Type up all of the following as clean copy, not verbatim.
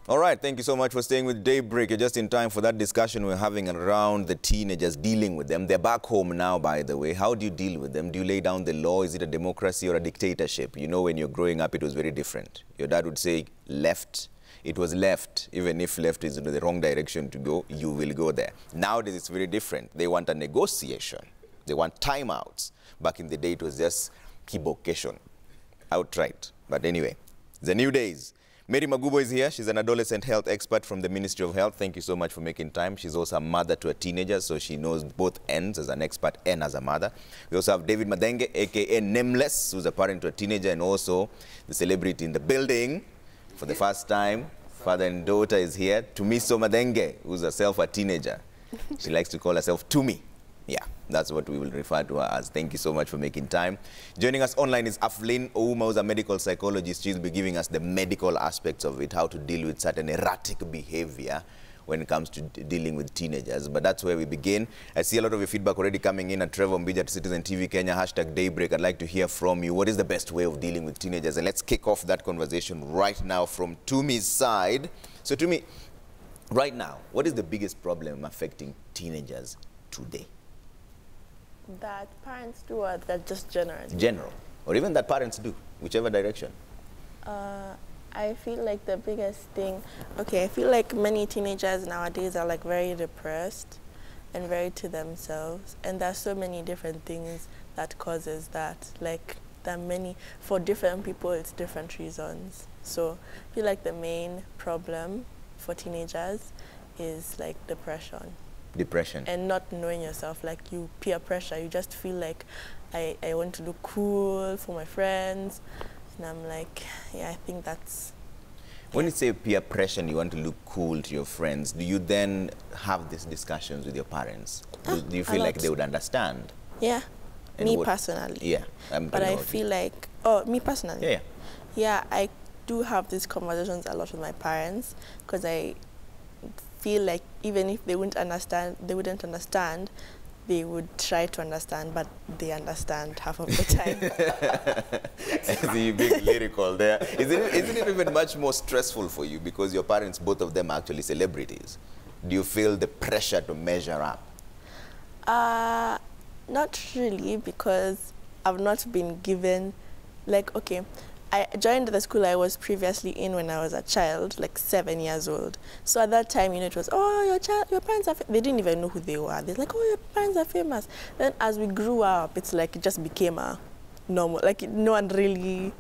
All right, thank you so much for staying with Daybreak. You're just in time for that discussion we're having around the teenagers, dealing with them. They're back home now, by the way. How do you deal with them? Do you lay down the law? Is it a democracy or a dictatorship? You know, when you're growing up, it was very different. Your dad would say left. It was left. Even if left is in the wrong direction to go, you will go there. Nowadays, it's very different. They want a negotiation. They want timeouts. Back in the day, it was just kibocation, outright. But anyway, the new days. Mary Magubo is here. She's an adolescent health expert from the Ministry of Health. Thank you so much for making time. She's also a mother to a teenager, so she knows both ends as an expert and as a mother. We also have David Madenge, a.k.a. Nameless, who's a parent to a teenager and also the celebrity in the building. For the first time, father and daughter is here. Tumiso Madenge, who's herself a teenager. She likes to call herself Tumi. Yeah, that's what we will refer to her as. Thank you so much for making time. Joining us online is Aflin Ouma, who's a medical psychologist. She'll be giving us the medical aspects of it, how to deal with certain erratic behavior when it comes to dealing with teenagers. But that's where we begin. I see a lot of your feedback already coming in at Trevor Mbija at Citizen TV Kenya, #Daybreak. I'd like to hear from you. What is the best way of dealing with teenagers? And let's kick off that conversation right now from Tumi's side. So Tumi, right now, what is the biggest problem affecting teenagers today? That parents do, or that just general? General, or even that parents do, whichever direction. I feel like the biggest thing, I feel like many teenagers nowadays are like very depressed and very to themselves, and there's so many different things that causes that. Like there are many, for different people it's different reasons. So I feel like the main problem for teenagers is like depression. And not knowing yourself, like you peer pressure. You just feel like I want to look cool for my friends. And I'm like, yeah, I think that's... When you say peer pressure and you want to look cool to your friends, do you then have these discussions with your parents? Do you feel like they would understand? Yeah, and me personally. Yeah. But I feel like, me personally? Yeah. Yeah, I do have these conversations a lot with my parents because I feel like even if they wouldn't understand, they would try to understand, but they understand half of the time. I see you being lyrical there. Isn't it even much more stressful for you because your parents, both of them, are actually celebrities? Do you feel the pressure to measure up? Not really, because I've not been given, like, I joined the school I was previously in when I was a child, like 7 years old. So at that time, it was, your parents are they didn't even know who they were. They're like, your parents are famous. Then as we grew up, it's like it just became a normal, like no one really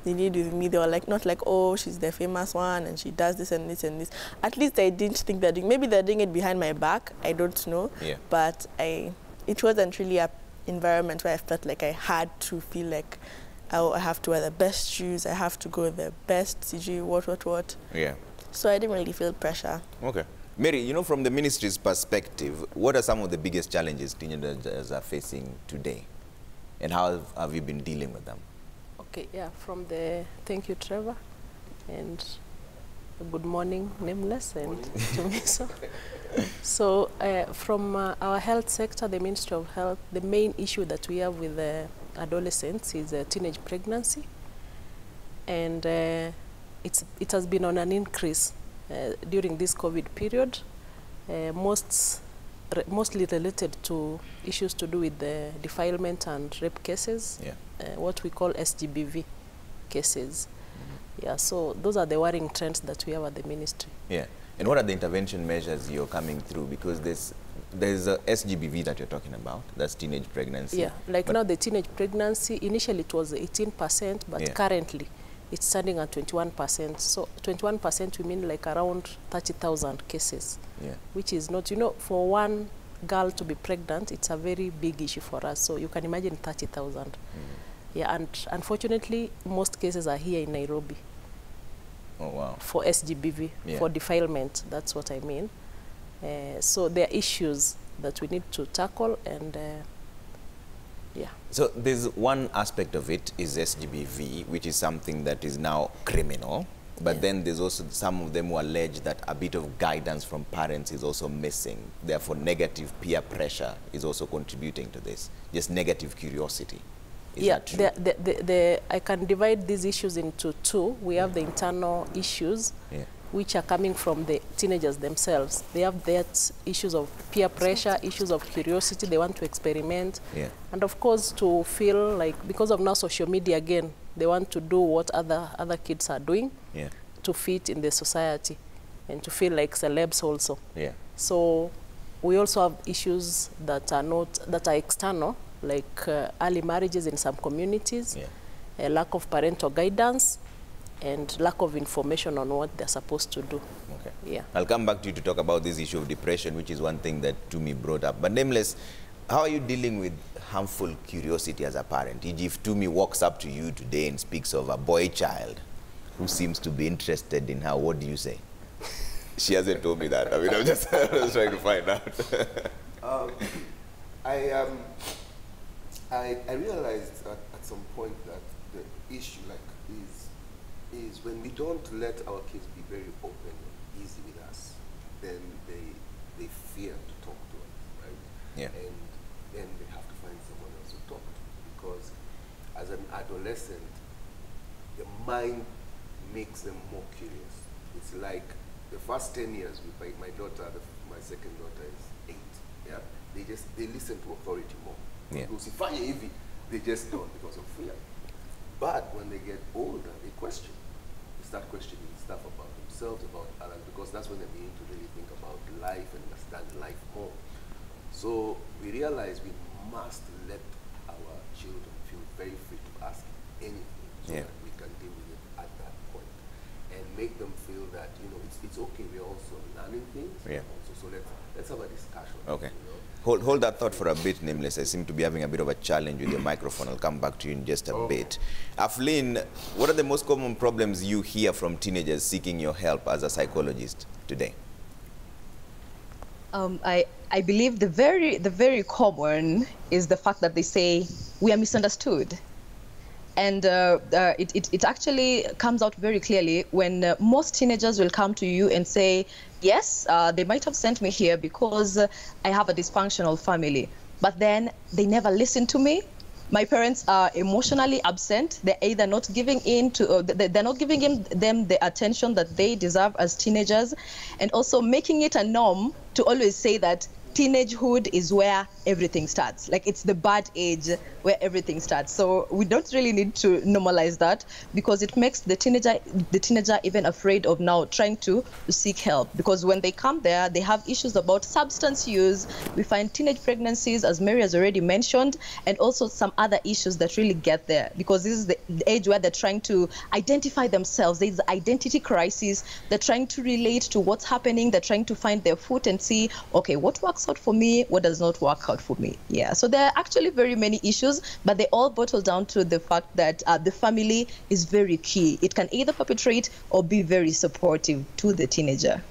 did with me. They were like, not like, she's the famous one and she does this and this and this. At least I didn't think they're doing, maybe they're doing it behind my back, I don't know. Yeah. But it wasn't really an environment where I felt like I had to feel like, I have to wear the best shoes, I have to go the best CG, what. Yeah. So I didn't really feel pressure. Okay. Mary, from the ministry's perspective, what are some of the biggest challenges teenagers are facing today? And how have you been dealing with them? Okay, yeah, thank you, Trevor, and good morning, Nameless, and Tumiso. So from our health sector, the Ministry of Health, the main issue that we have with adolescents is teenage pregnancy, and it has been on an increase during this COVID period, mostly related to issues to do with the defilement and rape cases, what we call SGBV cases. Yeah, so those are the worrying trends that we have at the ministry. Yeah, and what are the intervention measures you're coming through? Because there's a SGBV that you're talking about, that's teenage pregnancy. Yeah, like now the teenage pregnancy, initially it was 18%, but currently it's standing at 21%. So 21% we mean like around 30,000 cases, which is not, for one girl to be pregnant, it's a very big issue for us. So you can imagine 30,000. Yeah, and unfortunately, most cases are here in Nairobi. Oh, wow. For SGBV, for defilement, that's what I mean. So there are issues that we need to tackle, and So there's one aspect of it is SGBV, which is something that is now criminal. But then there's also some of them who allege that a bit of guidance from parents is also missing. Therefore, negative peer pressure is also contributing to this. Just negative curiosity. Is that true? I can divide these issues into two. We have the internal issues, which are coming from the teenagers themselves. They have that issues of peer pressure, issues of curiosity, they want to experiment. Yeah. And of course to feel like, because of now social media again, they want to do what other kids are doing, Yeah. to fit in the society and to feel like celebs also. Yeah. So we also have issues that are external, like early marriages in some communities, Yeah. a lack of parental guidance, and lack of information on what they're supposed to do. Okay. Yeah. I'll come back to you to talk about this issue of depression, which is one thing that Tumi brought up. But nameless, how are you dealing with harmful curiosity as a parent? If Tumi walks up to you today and speaks of a boy child who seems to be interested in her, what do you say? She hasn't told me that. I mean, I'm just trying to find out. I realized at some point that the issue is when we don't let our kids be very open and easy with us, then they fear to talk to us, right? Yeah. And then they have to find someone else to talk to, because as an adolescent, the mind makes them more curious. It's like the first 10 years with my daughter, my second daughter is 8. Yeah, they listen to authority more. Yeah. They just don't because of fear. But when they get older, they question. They start questioning stuff about themselves, about others, because that's when they begin to really think about life and understand life more. So we realize we must let our children feel very free to ask anything, so Yeah. that we can deal with it at that point, and make them feel that, you know, it's okay. We're also learning things. Yeah. Also, so let's have a discussion. Okay. You know? Hold that thought for a bit, Nameless. I seem to be having a bit of a challenge with your microphone. I'll come back to you in just a bit. Aflin, what are the most common problems you hear from teenagers seeking your help as a psychologist today? I believe the very common is the fact that they say we are misunderstood. And it actually comes out very clearly when most teenagers will come to you and say, yes, they might have sent me here because I have a dysfunctional family, but then they never listen to me. My parents are emotionally absent. They're either not giving they're not giving them the attention that they deserve as teenagers, and also making it a norm to always say that teenagehood is where everything starts. Like, it's the bad age where everything starts. So we don't really need to normalize that, because it makes the teenager even afraid of now trying to seek help, because when they come there, they have issues about substance use. We find teenage pregnancies, as Mary has already mentioned, and also some other issues that really get there, because this is the age where they're trying to identify themselves. There's the identity crisis. They're trying to relate to what's happening. They're trying to find their foot and see, okay, what works out for me, what does not work out for me. Yeah, so there are actually very many issues, but they all bottle down to the fact that the family is very key. It can either perpetrate or be very supportive to the teenager.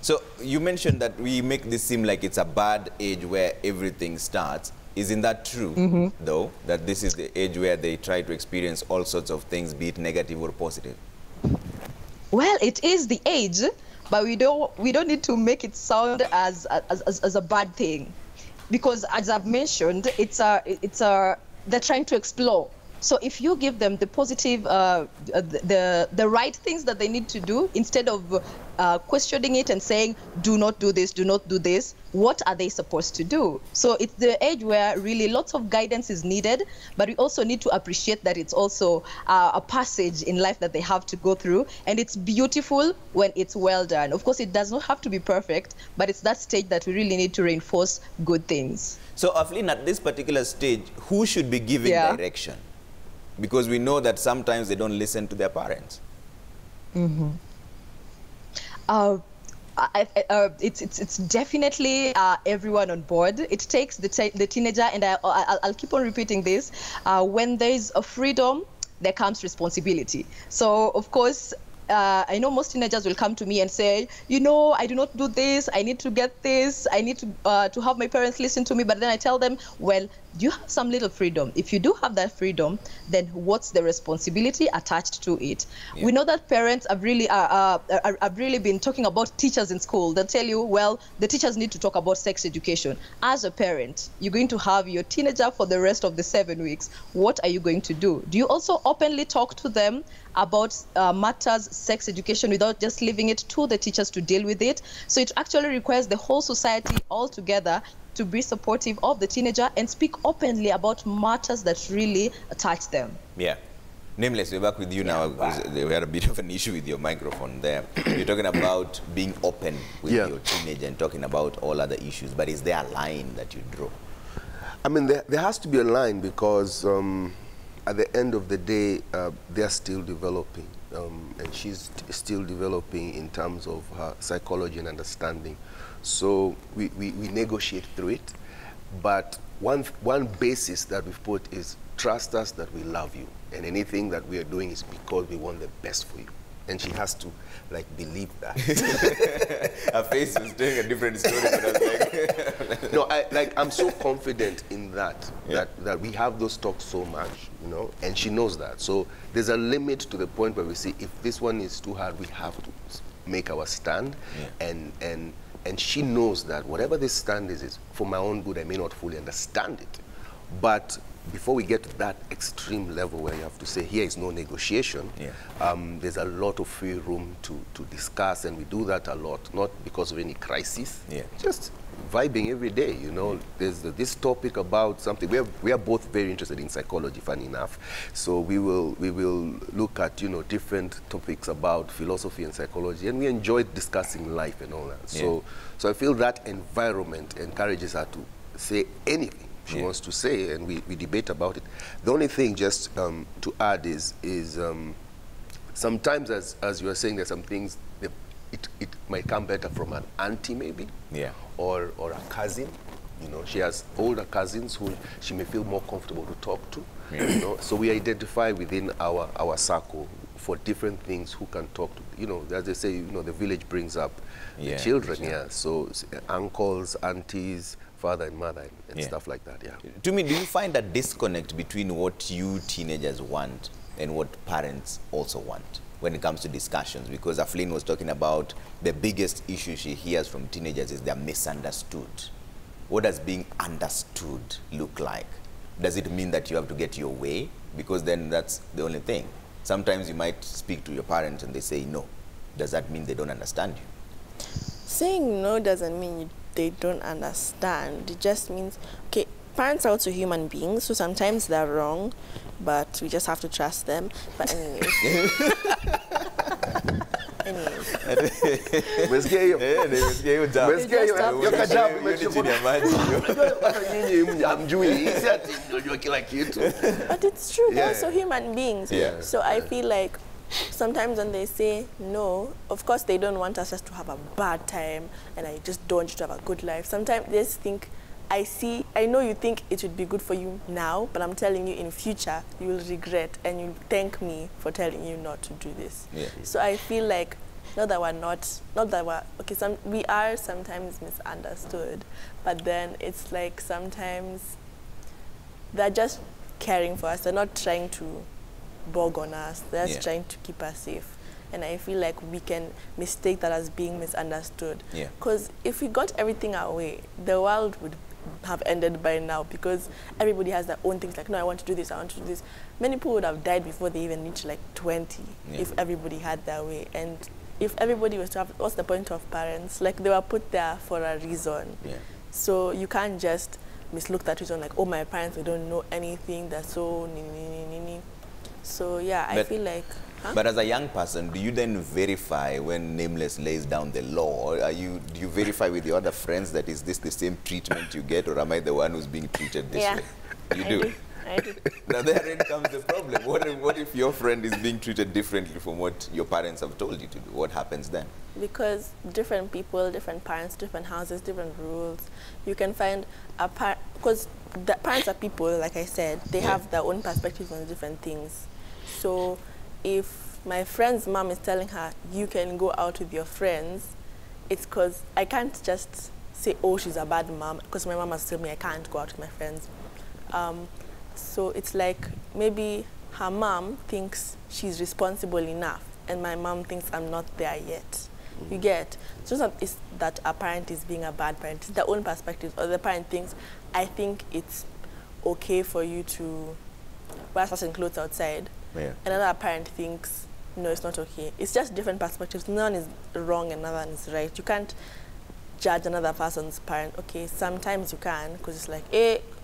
So you mentioned that we make this seem like it's a bad age where everything starts. Isn't that true, though, that this is the age where they try to experience all sorts of things, be it negative or positive? Well, it is the age, but we don't need to make it sound as a bad thing, because as I've mentioned, they're trying to explore. So if you give them the positive, the right things that they need to do, instead of questioning it and saying, do not do this, do not do this, what are they supposed to do? So it's the age where really lots of guidance is needed, but we also need to appreciate that it's also a passage in life that they have to go through, and it's beautiful when it's well done. Of course, it does not have to be perfect, but it's that stage that we really need to reinforce good things. So, Aflin, at this particular stage, who should be giving direction? Because we know that sometimes they don't listen to their parents. It's definitely everyone on board. It takes the teenager, and I'll keep on repeating this. When there's a freedom, there comes responsibility. So, of course, I know most teenagers will come to me and say, you know, I do not do this, I need to get this, I need to have my parents listen to me. But then I tell them, well, you have some little freedom. If you do have that freedom, then what's the responsibility attached to it? Yeah. We know that parents have really been talking about teachers in school. They'll tell you, well, the teachers need to talk about sex education. As a parent, you're going to have your teenager for the rest of the 7 weeks. What are you going to do? Do you also openly talk to them about matters sex education without just leaving it to the teachers to deal with it? So it actually requires the whole society all together to be supportive of the teenager and speak openly about matters that really touch them. Yeah. Nameless, we're back with you now. We had a bit of an issue with your microphone there. You're talking about being open with your teenager and talking about all other issues, but is there a line that you draw? I mean, there has to be a line because at the end of the day, they're still developing. And she's still developing in terms of her psychology and understanding. So we negotiate through it. But one basis that we've put is trust us that we love you. And anything that we are doing is because we want the best for you. And she has to, like, believe that. Her face was telling a different story, but I was like... No, I'm so confident in that, that we have those talks so much, you know, and she knows that. So there's a limit to the point where we see if this one is too hard, we have to make our stand. And she knows that whatever this stand is for my own good. I may not fully understand it, but before we get to that extreme level where you have to say, here is no negotiation, there's a lot of free room to discuss, and we do that a lot, not because of any crisis, just vibing every day, you know. There's this topic about something. We are both very interested in psychology, funny enough, so we will look at, you know, different topics about philosophy and psychology, and we enjoy discussing life and all that. So I feel that environment encourages her to say anything she wants to say, and we debate about it. The only thing, just to add, is sometimes, as you are saying, there's some things that it might come better from an auntie, maybe, or a cousin. You know, she has older cousins who she may feel more comfortable to talk to. You know, so we identify within our circle for different things who can talk to. You know, as they say, you know, the village brings up the children. So uncles, aunties, father and mother, and stuff like that. To me, do you find a disconnect between what you teenagers want and what parents also want when it comes to discussions? Because Aflin was talking about the biggest issue she hears from teenagers is they're misunderstood. What does being understood look like? Does it mean that you have to get your way? Because then that's the only thing. Sometimes you might speak to your parents and they say no. Does that mean they don't understand you? Saying no doesn't mean they don't understand. It just means, okay, parents are also human beings, so sometimes they're wrong, but we just have to trust them. But anyways. But it's true, they're also human beings. So I feel like sometimes when they say no, of course they don't want us just to have a bad time, and I just don't want you to have a good life. Sometimes they just think, I know you think it would be good for you now, but I'm telling you in future you will regret and you'll thank me for telling you not to do this. So I feel like we are sometimes misunderstood, but then it's like sometimes they're just caring for us. They're not trying to bog on us. They're just trying to keep us safe. And I feel like we can mistake that as being misunderstood. Because if we got everything our way, the world would have ended by now, because everybody has their own things, like, no, I want to do this, I want to do this. Many people would have died before they even reached like 20 if everybody had their way. And if everybody was to have, what's the point of parents? Like, they were put there for a reason. So you can't just mislook that reason, like, oh, my parents, they don't know anything, they're so So yeah, I feel like... But as a young person, do you then verify when Nameless lays down the law? Do you verify with your other friends that is this the same treatment you get, or am I the one who's being treated this way? You do? I do. Now therein comes the problem. What if your friend is being treated differently from what your parents have told you to do? What happens then? Because different people, different parents, different houses, different rules. You can find because the parents are people, like I said, they have their own perspectives on different things. So if my friend's mom is telling her, you can go out with your friends, it's because I can't just say, oh, she's a bad mom, because my mom has told me I can't go out with my friends. So it's like maybe her mom thinks she's responsible enough, and my mom thinks I'm not there yet. You get? It's just not that a parent is being a bad parent. It's their own perspective. Or the parent thinks, I think it's okay for you to wear certain clothes outside. Yeah. Another parent thinks, no, it's not okay. It's just different perspectives. None is wrong and another one is right. You can't judge another person's parent. Okay, sometimes you can, because it's like,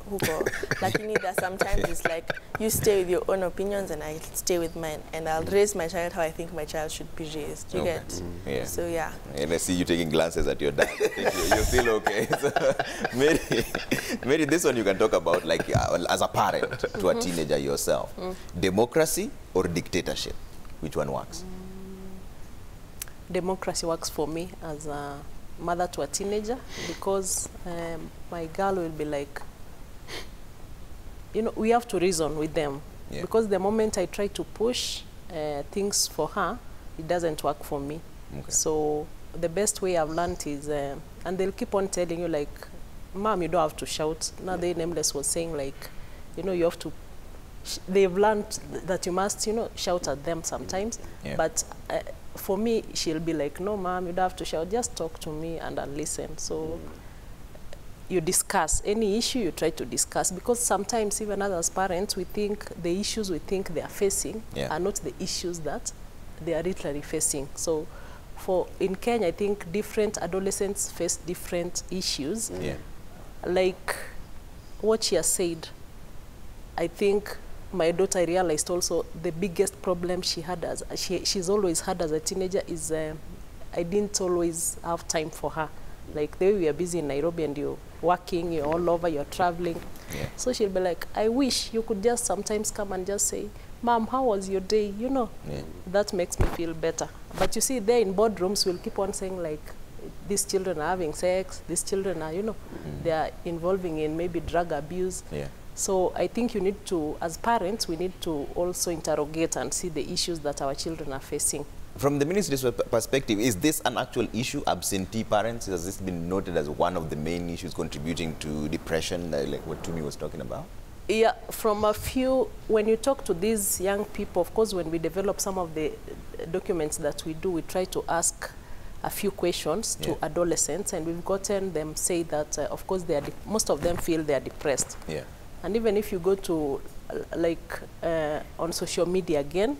huko. Like you need that. Sometimes it's like, you stay with your own opinions and I stay with mine. And I'll raise my child how I think my child should be raised. You get? Yeah. So, yeah. And I see you taking glances at your dad. You're still okay. So, Mary, this one you can talk about, like, as a parent to a teenager yourself. Democracy or dictatorship? Which one works? Democracy works for me as a mother to a teenager, because my girl will be like, you know, we have to reason with them. Yeah. Because the moment I try to push things for her, it doesn't work for me. Okay. So the best way I've learned is, and they'll keep on telling you, like, Mom, you don't have to shout. Now, the Nameless was saying, like, you know, you have to, they've learned that you must, you know, shout at them sometimes. Yeah. But for me, she'll be like, no, Mom, you don't have to shout. Just talk to me and I'll listen. So you discuss. Any issue you try to discuss. Because sometimes, even as parents, we think the issues we think they are facing are not the issues that they are literally facing. So in Kenya, I think different adolescents face different issues. Yeah. Like what she has said, I think my daughter realized also the biggest problem she had as she's always had as a teenager is I didn't always have time for her. Like the way we are busy in Nairobi and you're working, you're all over, you're traveling. Yeah. So she'll be like, I wish you could just sometimes come and just say, Mom, how was your day? You know, that makes me feel better. But you see, there in boardrooms, we'll keep on saying, like, these children are having sex, these children are, you know, they are involving in maybe drug abuse. Yeah. So I think you need to, as parents, we need to also interrogate and see the issues that our children are facing. From the ministry's perspective, is this an actual issue, absentee parents? Has this been noted as one of the main issues contributing to depression, like what Tumi was talking about? Yeah, from a few, when you talk to these young people, of course, when we develop some of the documents that we do, we try to ask a few questions to adolescents, and we've gotten them say that, of course, they are most of them feel they are depressed. Yeah. And even if you go to, like, on social media again,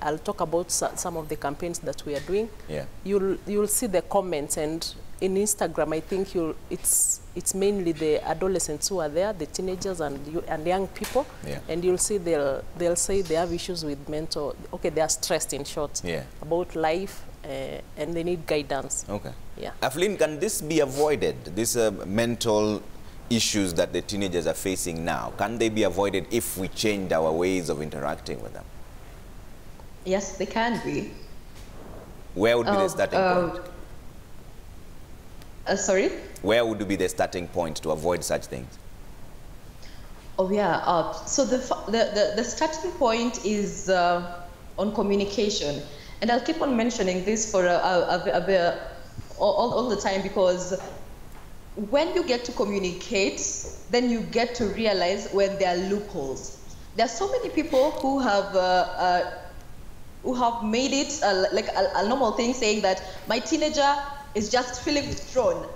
I'll talk about some of the campaigns that we are doing. Yeah. You'll see the comments, and in Instagram, I think it's mainly the adolescents who are there, the teenagers and young people. Yeah. And you'll see they'll say they have issues with mental. Okay, they are stressed, in short, about life, and they need guidance. Okay. Yeah. Aflin, can this be avoided? These mental issues that the teenagers are facing now, can they be avoided if we change our ways of interacting with them? Yes, they can be. Where would be the starting point? Sorry? Where would be the starting point to avoid such things? Oh, yeah. So the starting point is on communication. And I'll keep on mentioning this for all the time, because when you get to communicate, then you get to realize when there are loopholes. There are so many people who have made it like a normal thing, saying that my teenager is just feeling withdrawn.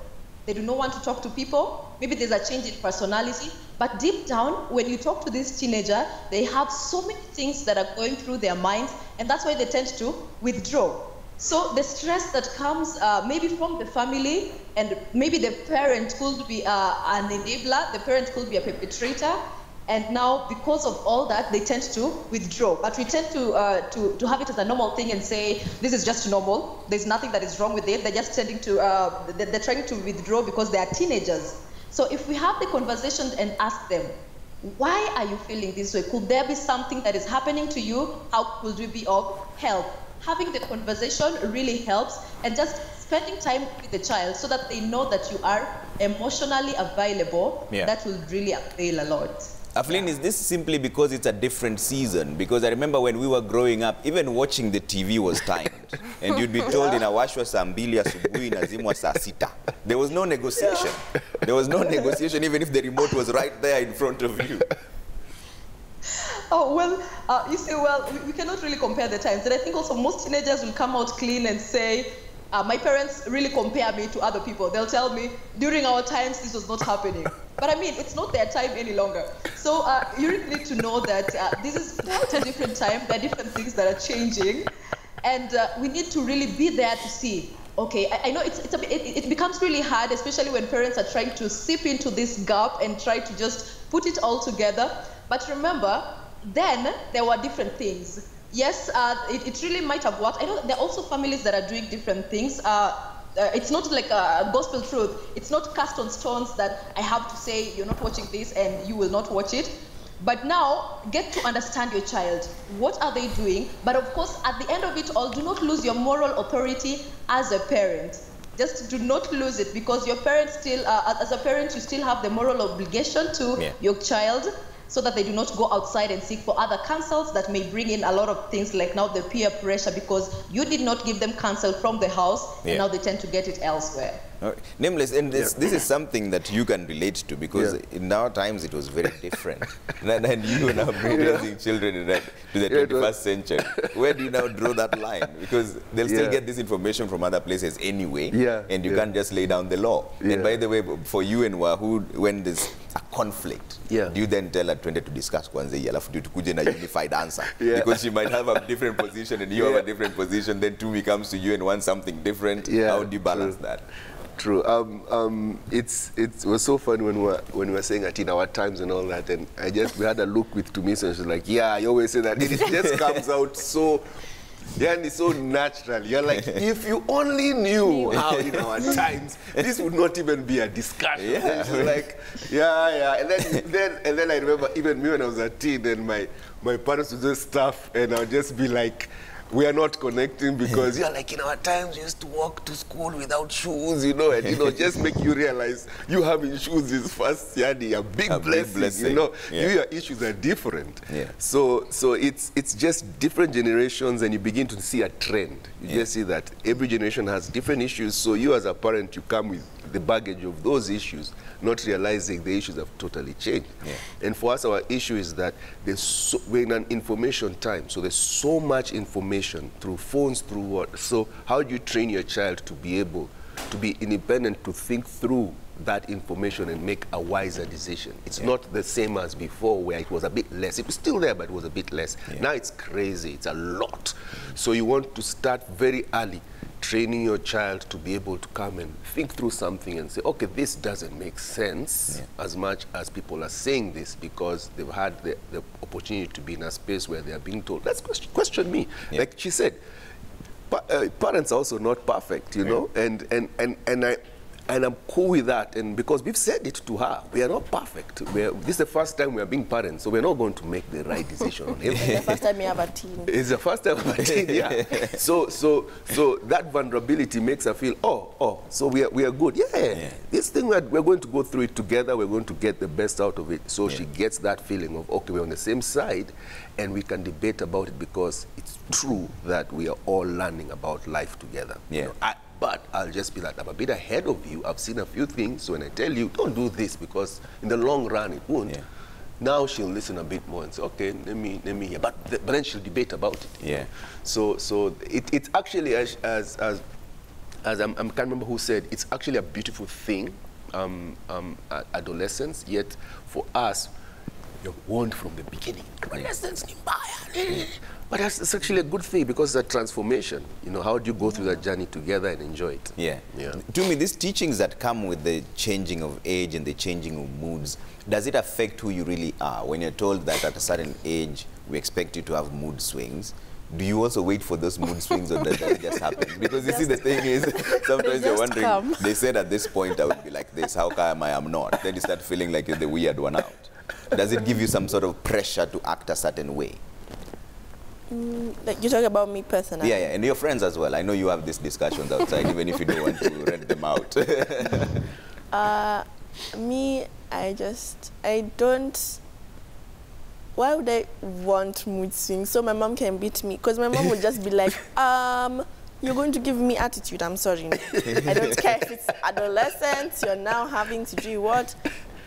They do not want to talk to people. Maybe there's a change in personality. But deep down, when you talk to this teenager, they have so many things that are going through their minds, and that's why they tend to withdraw. So the stress that comes maybe from the family, and maybe the parent could be an enabler, the parent could be a perpetrator, and now because of all that, they tend to withdraw. But we tend to have it as a normal thing and say, this is just normal, there's nothing that is wrong with it, they're just tending to, they're trying to withdraw because they are teenagers. So if we have the conversation and ask them, why are you feeling this way? Could there be something that is happening to you? How could we be of help? Having the conversation really helps, and just spending time with the child so that they know that you are emotionally available, that will really avail a lot. Aflin, is this simply because it's a different season? Because I remember when we were growing up, even watching the TV was timed. And you'd be told inawashwa saa 2 asubuhi inazimwa saa 6. There was no negotiation. There was no negotiation even if the remote was right there in front of you. Oh, well, you see, well, we cannot really compare the times. And I think also most teenagers will come out clean and say, my parents really compare me to other people. They'll tell me, during our times, this was not happening. But I mean, it's not their time any longer. So you really need to know that this is quite a different time. There are different things that are changing. And we need to really be there to see. Okay, I know it becomes really hard, especially when parents are trying to sip into this gap and try to just put it all together. But remember, then there were different things. Yes, it really might have worked. I know there are also families that are doing different things. It's not like a gospel truth. It's not cast on stones that I have to say you're not watching this and you will not watch it. But now, get to understand your child. What are they doing? But of course, at the end of it all, do not lose your moral authority as a parent. Just do not lose it, because your parent still, as a parent, you still have the moral obligation to your child, so that they do not go outside and seek for other counsels that may bring in a lot of things like now the peer pressure, because you did not give them counsel from the house, and now they tend to get it elsewhere. Nameless, and this is something that you can relate to, because in our times it was very different. And you now raising children to the 21st century. Where do you now draw that line? Because they'll still get this information from other places anyway, and you can't just lay down the law. And by the way, for you and Wahoo, when there's a conflict, do you then tell her 20 to discuss kwanza hii alafu tukuje na unified answer? Because she might have a different position and you have a different position, then Tumi comes to you and wants something different. How do you balance that? True. It was so fun when we were saying that in our times and all that, and we had a look with Tumisa, and she's like, yeah, you always say that. It just comes out so, and it's so natural. You're like, if you only knew how in our times, this would not even be a discussion. And she's like, and then I remember even me when I was a teen, then my parents would just stuff, and I would just be like, we are not connecting, because you're like, in our times, we used to walk to school without shoes, you know, and, just make you realize you having shoes is first, a big blessing, you know. Your issues are different. So it's just different generations, and you begin to see a trend. You just see that every generation has different issues, so you as a parent, you come with the baggage of those issues, not realizing the issues have totally changed. And for us, our issue is that we're in an information time, so there's so much information through phones, through what. So how do you train your child to be able to be independent, to think through that information and make a wiser decision? It's not the same as before, where it was a bit less. It was still there, but it was a bit less. Now it's crazy. It's a lot. So you want to start very early, training your child to be able to come and think through something and say, okay, this doesn't make sense as much as people are saying this, because they've had the opportunity to be in a space where they are being told, let's question me. Like she said, parents are also not perfect, you know, and I'm cool with that, and because we've said it to her, we are not perfect. This is the first time we are being parents, so we're not going to make the right decision on everything. It's the first time you have a teen. It's the first time I have a teen, So that vulnerability makes her feel, so we are good. This thing, we're going to go through it together, we're going to get the best out of it. So she gets that feeling of, okay, we're on the same side, and we can debate about it, because it's true that we are all learning about life together. You know, but I'll just be like, I'm a bit ahead of you. I've seen a few things. So when I tell you, don't do this, because in the long run, it won't. Now she'll listen a bit more and say, okay, let me hear. But then she'll debate about it. You know? So it's actually, as I can't remember who said, it's actually a beautiful thing, adolescence. Yet for us, you're warned from the beginning. Adolescence, but it's actually a good thing, because it's a transformation. You know, how do you go through that journey together and enjoy it? To me, these teachings that come with the changing of age and the changing of moods, does it affect who you really are? When you're told that at a certain age, we expect you to have mood swings, do you also wait for those mood swings, or does that just happen? Because you see, the thing is, sometimes you're wondering, they said at this point I would be like this, how come I am not? Then you start feeling like you're the weird one out. Does it give you some sort of pressure to act a certain way? Like, you talk about me personally? Yeah, and your friends as well. I know you have these discussions outside, even if you don't want to rent them out. Me, I don't why would I want mood swings? So my mom can beat me, because my mom would just be like, you're going to give me attitude, I'm sorry. I don't care if it's adolescence, you're now having to do what?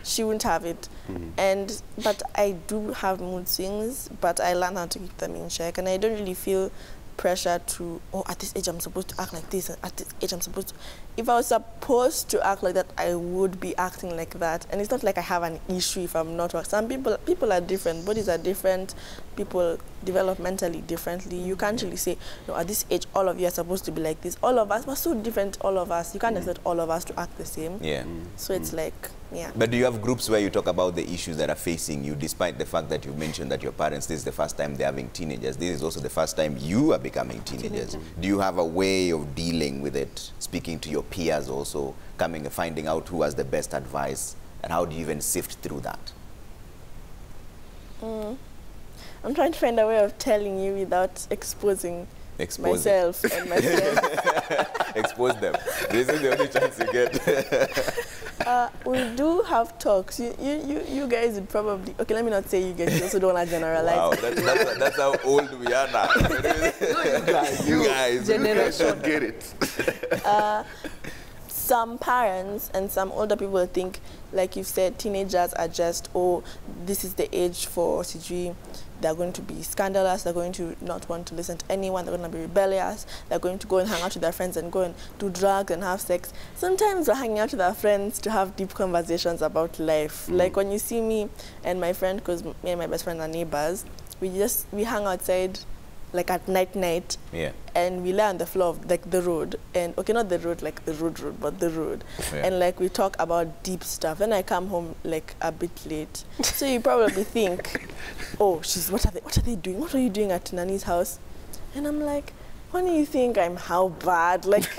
She wouldn't have it. But I do have mood swings, but I learn how to keep them in check, and I don't really feel pressure to, oh, at this age I'm supposed to act like this, and at this age I'm supposed to. If I was supposed to act like that, I would be acting like that. And it's not like I have an issue if I'm not. Some people are different, bodies are different, people develop mentally differently. You can't really say, no, at this age all of you are supposed to be like this. All of us, we're so different, all of us. You can't expect all of us to act the same. Yeah. So it's like, yeah. But do you have groups where you talk about the issues that are facing you, despite the fact that you mentioned that your parents, this is the first time they're having teenagers, this is also the first time you are becoming teenagers. Do you have a way of dealing with it, speaking to your peers also, coming and finding out who has the best advice, and how do you even sift through that? I'm trying to find a way of telling you without exposing myself and my friends. Expose them. This is the only chance you get. We do have talks. You guys would probably, okay, let me not say you guys, you also don't want to generalize. Wow, that's how old we are now. You guys. Generation. Get it. Some parents and some older people think, like you said, teenagers are just, oh, this is the age for CG. They're going to be scandalous, they're going to not want to listen to anyone, they're going to be rebellious, they're going to go and hang out with their friends and go and do drugs and have sex. Sometimes we're hanging out with our friends to have deep conversations about life. Like when you see me and my friend, because me and my best friend are neighbors, we hang outside like at night, yeah, and we lay on the floor of like the road, and okay, not the road like the road, but the road, yeah, and like we talk about deep stuff. Then I come home like a bit late, so you probably think, oh, what are they doing? What are you doing at Nani's house? And I'm like, when do you think I'm how bad? Like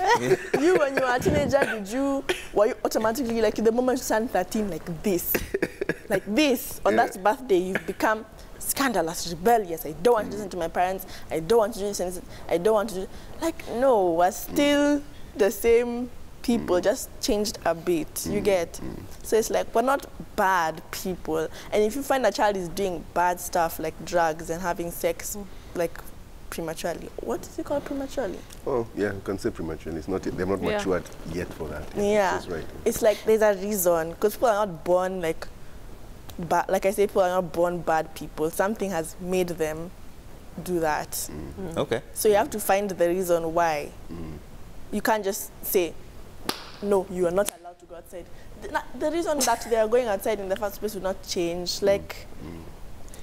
you, when you were a teenager, were you automatically like the moment you turn 13 like this, on that birthday you've become scandalous, rebellious. I don't want to listen to my parents. I don't want to do this. I don't want to do... Like, no, we're still the same people, just changed a bit. You get? So it's like, we're not bad people. And if you find a child is doing bad stuff like drugs and having sex, like prematurely. What is it called, prematurely? Oh, yeah, you can say prematurely. It's not, they're not matured yet for that. Yeah. Right. It's like there's a reason, because people are not born like I say, people are not born bad people. Something has made them do that. Okay. So you have to find the reason why. You can't just say, no, you are not allowed to go outside. The reason that they are going outside in the first place will not change. Like,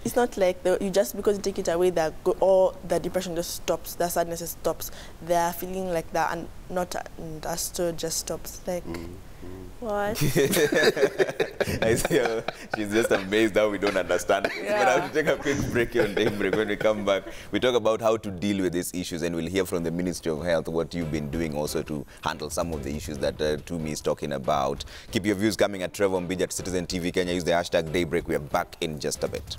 it's not like you just, because you take it away, all the depression just stops, the sadness just stops. They are feeling like that and not understood just stops. Like, what? I see she's just amazed how we don't understand. Yeah. But I'll take a quick break here on Daybreak. When we come back, we talk about how to deal with these issues, and we'll hear from the Ministry of Health what you've been doing also to handle some of the issues that Tumi is talking about. Keep your views coming at Trevor Mbija at Citizen TV Kenya. Use the hashtag Daybreak. We are back in just a bit.